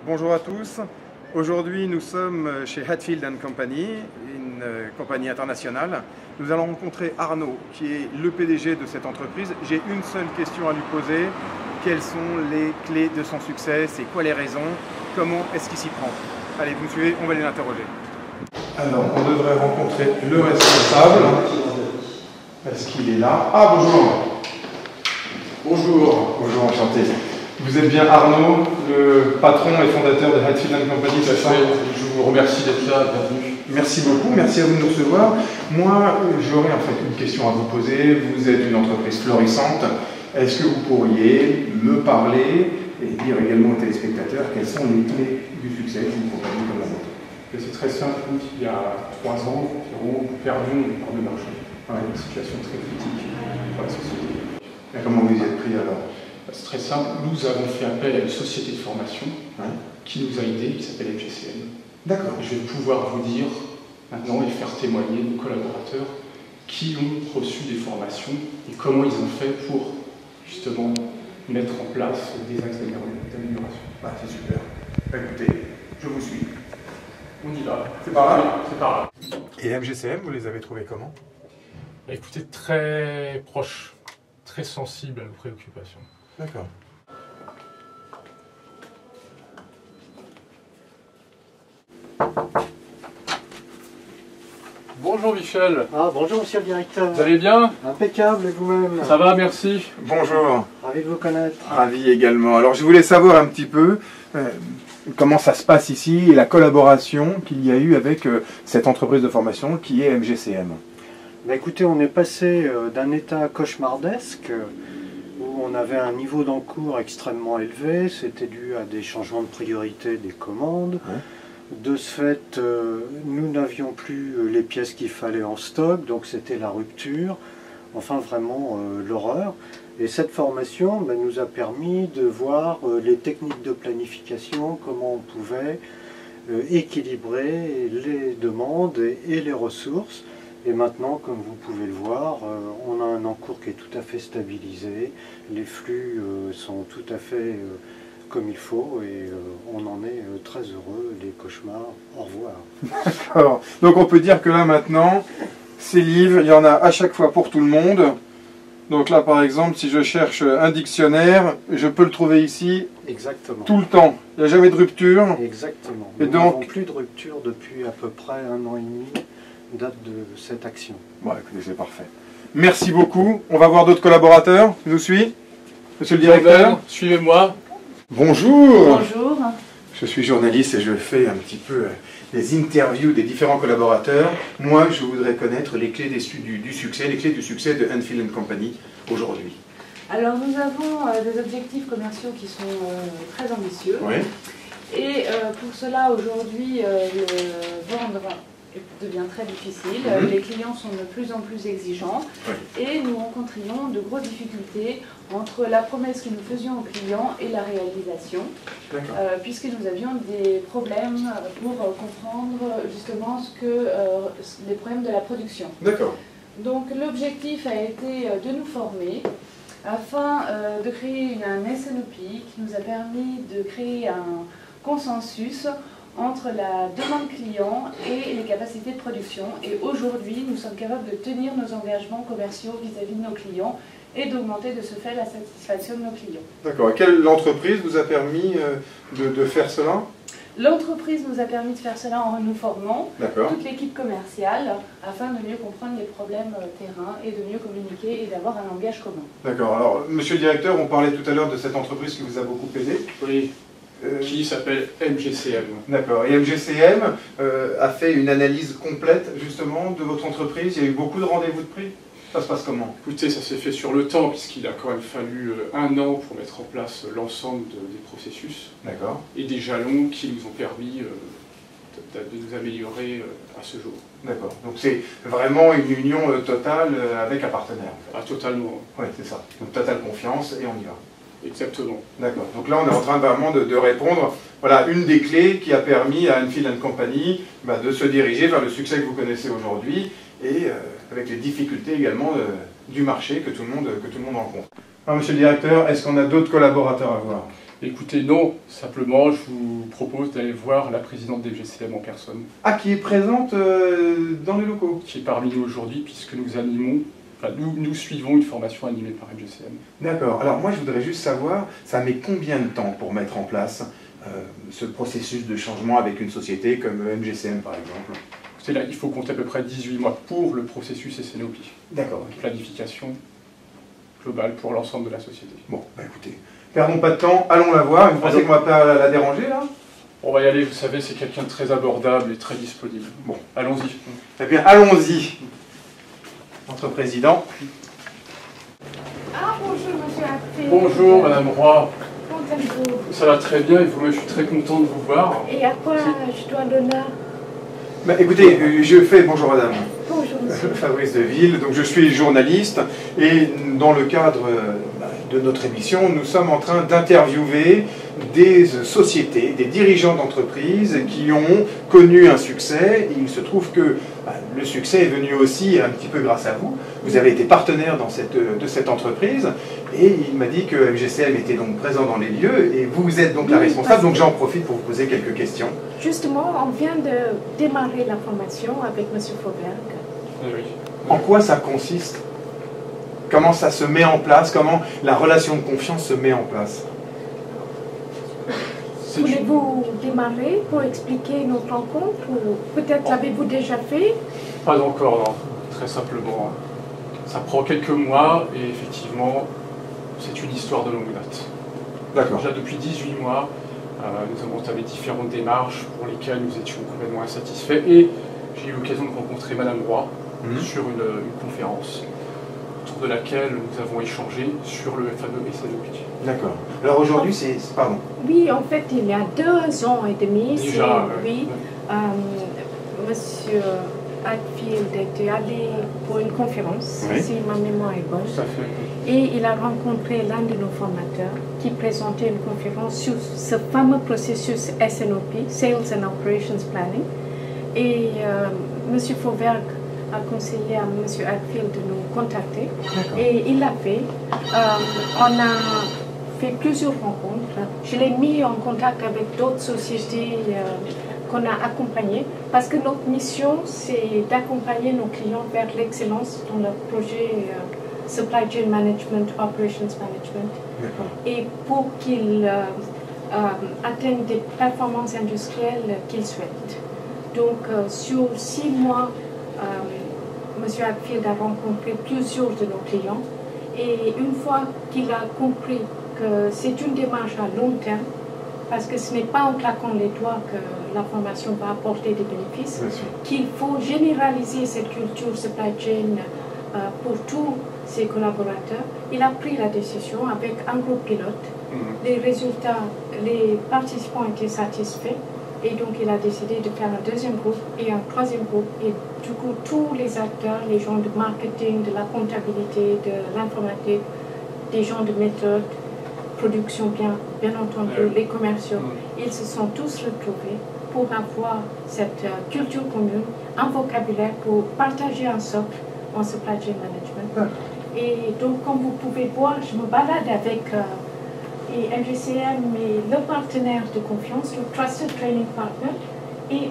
Bonjour à tous. Aujourd'hui, nous sommes chez Hatfield & Company, une compagnie internationale. Nous allons rencontrer Arnaud, qui est le PDG de cette entreprise. J'ai une seule question à lui poser. Quelles sont les clés de son succès? C'est quoi les raisons? Comment est-ce qu'il s'y prend? Allez, vous me suivez, on va aller l'interroger. Alors, on devrait rencontrer le responsable. Est-ce qu'il est là? Ah, bonjour. Bonjour. Bonjour, enchanté. Vous êtes bien Arnaud, le patron et fondateur de Hatfield & Company, c'est ça? Je vous remercie d'être là, bienvenue. Merci beaucoup, merci à vous de nous recevoir. Moi, j'aurais en fait une question à vous poser. Vous êtes une entreprise florissante. Est-ce que vous pourriez me parler et dire également aux téléspectateurs quelles sont les clés du succès d'une compagnie comme la vôtre? C'est très simple, il y a 3 ans environ, nous perdions une part de marché. Une situation très critique pour la société. Et comment vous y êtes pris alors? C'est très simple, nous avons fait appel à une société de formation qui nous a aidés, qui s'appelle MGCM. D'accord. Je vais pouvoir vous dire maintenant et faire témoigner nos collaborateurs qui ont reçu des formations et comment ils ont fait pour justement mettre en place des axes d'amélioration. Bah, c'est super. Écoutez, je vous suis. On y va. C'est par là? C'est par là. Et MGCM, vous les avez trouvés comment? Écoutez, très proche, très sensible à nos préoccupations. D'accord. Bonjour Michel. Ah, bonjour monsieur le directeur. Vous allez bien? Impeccable et vous-même? Ça va, merci. Bonjour. Ravi de vous connaître. Ravi également. Alors je voulais savoir un petit peu comment ça se passe ici et la collaboration qu'il y a eu avec cette entreprise de formation qui est MGCM. Bah, écoutez, on est passé d'un état cauchemardesque où on avait un niveau d'encours extrêmement élevé, c'était dû à des changements de priorité des commandes. De ce fait, nous n'avions plus les pièces qu'il fallait en stock, donc c'était la rupture, enfin vraiment l'horreur. Et cette formation nous a permis de voir les techniques de planification, comment on pouvait équilibrer les demandes et les ressources. Et maintenant, comme vous pouvez le voir, on a un encours qui est tout à fait stabilisé, les flux sont tout à fait comme il faut et on en est très heureux, les cauchemars, au revoir. D'accord. Donc on peut dire que là maintenant, ces livres, il y en a à chaque fois pour tout le monde. Donc là par exemple, si je cherche un dictionnaire, je peux le trouver ici. Exactement. Tout le temps. Il n'y a jamais de rupture. Exactement. Et Nous donc n'avons plus de rupture depuis à peu près 1 an et demi, date de cette action. Bon, écoutez, c'est parfait. Merci beaucoup. On va voir d'autres collaborateurs. Je vous suis. Monsieur le directeur. Suivez-moi. Bonjour. Bonjour. Je suis journaliste et je fais un petit peu des interviews des différents collaborateurs. Moi, je voudrais connaître les clés du succès, les clés du succès de Hatfield & Company aujourd'hui. Alors nous avons des objectifs commerciaux qui sont très ambitieux. Oui. Et pour cela aujourd'hui vendre devient très difficile. Les clients sont de plus en plus exigeants et nous rencontrions de grosses difficultés entre la promesse que nous faisions aux clients et la réalisation, puisque nous avions des problèmes pour comprendre justement les problèmes de la production. D'accord. Donc l'objectif a été de nous former afin de créer un SNOP qui nous a permis de créer un consensus entre la demande client et les capacités de production. Et aujourd'hui, nous sommes capables de tenir nos engagements commerciaux vis-à-vis de nos clients et d'augmenter de ce fait la satisfaction de nos clients. D'accord. Et quelle entreprise vous a permis de faire cela? L'entreprise nous a permis de faire cela en nous formant toute l'équipe commerciale afin de mieux comprendre les problèmes terrain et de mieux communiquer et d'avoir un langage commun. D'accord. Alors, monsieur le directeur, on parlait tout à l'heure de cette entreprise qui vous a beaucoup aidé. Oui. Qui s'appelle MGCM. D'accord. Et MGCM a fait une analyse complète justement de votre entreprise. Il y a eu beaucoup de rendez-vous de prix. Ça se passe comment? Écoutez, ça s'est fait sur le temps puisqu'il a quand même fallu 1 an pour mettre en place l'ensemble des processus. D'accord. Et des jalons qui nous ont permis de nous améliorer à ce jour. D'accord. Donc c'est vraiment une union totale avec un partenaire. En fait. Ah, totalement. Oui, c'est ça. Donc totale confiance et on y va. Exactement. D'accord. Donc là, on est en train vraiment de répondre. Voilà, une des clés qui a permis à Hatfield & Company de se diriger vers le succès que vous connaissez aujourd'hui et avec les difficultés également du marché que tout le monde rencontre. Alors, monsieur le directeur, est-ce qu'on a d'autres collaborateurs à voir? Écoutez, non, simplement je vous propose d'aller voir la présidente des MGCM en personne. Ah, qui est présente dans les locaux. Qui est parmi nous aujourd'hui, puisque nous animons, enfin, nous suivons une formation animée par MGCM. D'accord. Alors moi je voudrais juste savoir, ça met combien de temps pour mettre en place ce processus de changement avec une société comme MGCM par exemple? C'est là, il faut compter à peu près 18 mois pour le processus SNOP. D'accord. Planification globale pour l'ensemble de la société. Bon, bah écoutez, perdons pas de temps, allons la voir. Vous pensez qu'on va pas la déranger là? On va y aller, vous savez, c'est quelqu'un de très abordable et très disponible. Bon, allons-y. Eh bien, allons-y. Entre présidents. Ah, bonjour, monsieur Hartfield. Bonjour, Madame Roy. Comment allez-vous? Ça va très bien et vous-même, je suis très content de vous voir. Et à quoi je dois l'honneur? Bah, écoutez, je fais... Bonjour madame. Bonjour, monsieur. Fabrice Deville, donc je suis journaliste et dans le cadre de notre émission, nous sommes en train d'interviewer des sociétés, des dirigeants d'entreprises qui ont connu un succès. Il se trouve que le succès est venu aussi un petit peu grâce à vous. Vous avez été partenaire de cette entreprise et il m'a dit que MGCM était donc présent dans les lieux et vous êtes donc la responsable, donc j'en profite pour vous poser quelques questions. Justement, on vient de démarrer la formation avec M. Fauberg. Oui. En quoi ça consiste? Comment ça se met en place? Comment la relation de confiance se met en place? Voulez-vous démarrer pour expliquer notre rencontre ou peut-être l'avez-vous déjà fait? Pas encore, non. Très simplement. Ça prend quelques mois et effectivement, c'est une histoire de longue date. D'accord. Déjà depuis 18 mois, nous avons entamé différentes démarches pour lesquelles nous étions complètement insatisfaits et j'ai eu l'occasion de rencontrer Madame Roy sur une conférence autour de laquelle nous avons échangé sur le fameux SNOP. D'accord. Alors aujourd'hui, Pardon. Oui, en fait, il y a 2 ans et demi, Déjà, oui, Monsieur Hartfield était allé pour une conférence, oui, si ma mémoire est bonne. Tout à fait. Et il a rencontré l'un de nos formateurs qui présentait une conférence sur ce fameux processus SNOP, Sales and Operations Planning. Et M. Fauberg a conseillé à M. Hartfield de nous contacter. Et il l'a fait. On a fait plusieurs rencontres. Je l'ai mis en contact avec d'autres sociétés qu'on a accompagnées parce que notre mission, c'est d'accompagner nos clients vers l'excellence dans leur projet Supply Chain Management, Operations Management. Et pour qu'ils atteignent des performances industrielles qu'ils souhaitent. Donc, sur 6 mois, M. Hartfield a rencontré plusieurs de nos clients et une fois qu'il a compris que c'est une démarche à long terme, parce que ce n'est pas en claquant les doigts que la formation va apporter des bénéfices, qu'il faut généraliser cette culture supply chain pour tous ses collaborateurs. Il a pris la décision avec un groupe pilote. Les résultats, les participants étaient satisfaits. Et donc, il a décidé de faire un 2e groupe et un 3e groupe. Et du coup, tous les acteurs, les gens de marketing, de la comptabilité, de l'informatique, des gens de méthode, production, bien entendu, les commerciaux, ils se sont tous retrouvés pour avoir cette culture commune, un vocabulaire pour partager un socle en supply chain management. Et donc, comme vous pouvez voir, je me balade avec... Et MGCM est le partenaire de confiance, le Trusted Training Partner. Et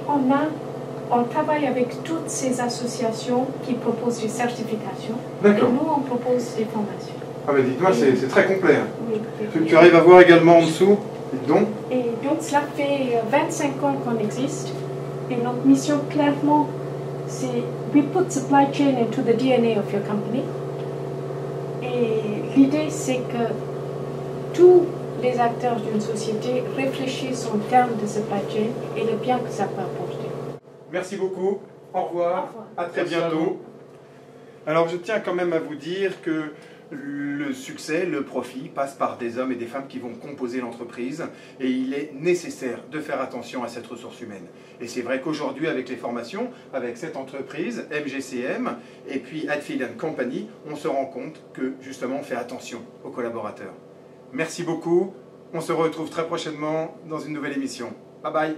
on travaille avec toutes ces associations qui proposent des certifications. Et nous, on propose des formations. Ah mais dites-moi, c'est très complet. Oui, tu arrives à voir également en dessous, Et donc, cela fait 25 ans qu'on existe. Et notre mission, clairement, c'est « We put supply chain into the DNA of your company ». Et l'idée, c'est que tous les acteurs d'une société réfléchissent en termes de supply chain et le bien que ça peut apporter. Merci beaucoup. Au revoir. À très bientôt. Alors je tiens quand même à vous dire que le succès, le profit passe par des hommes et des femmes qui vont composer l'entreprise et il est nécessaire de faire attention à cette ressource humaine. Et c'est vrai qu'aujourd'hui avec les formations, avec cette entreprise, MGCM et puis Hartfield & Company, on se rend compte que justement on fait attention aux collaborateurs. Merci beaucoup, on se retrouve très prochainement dans une nouvelle émission. Bye bye.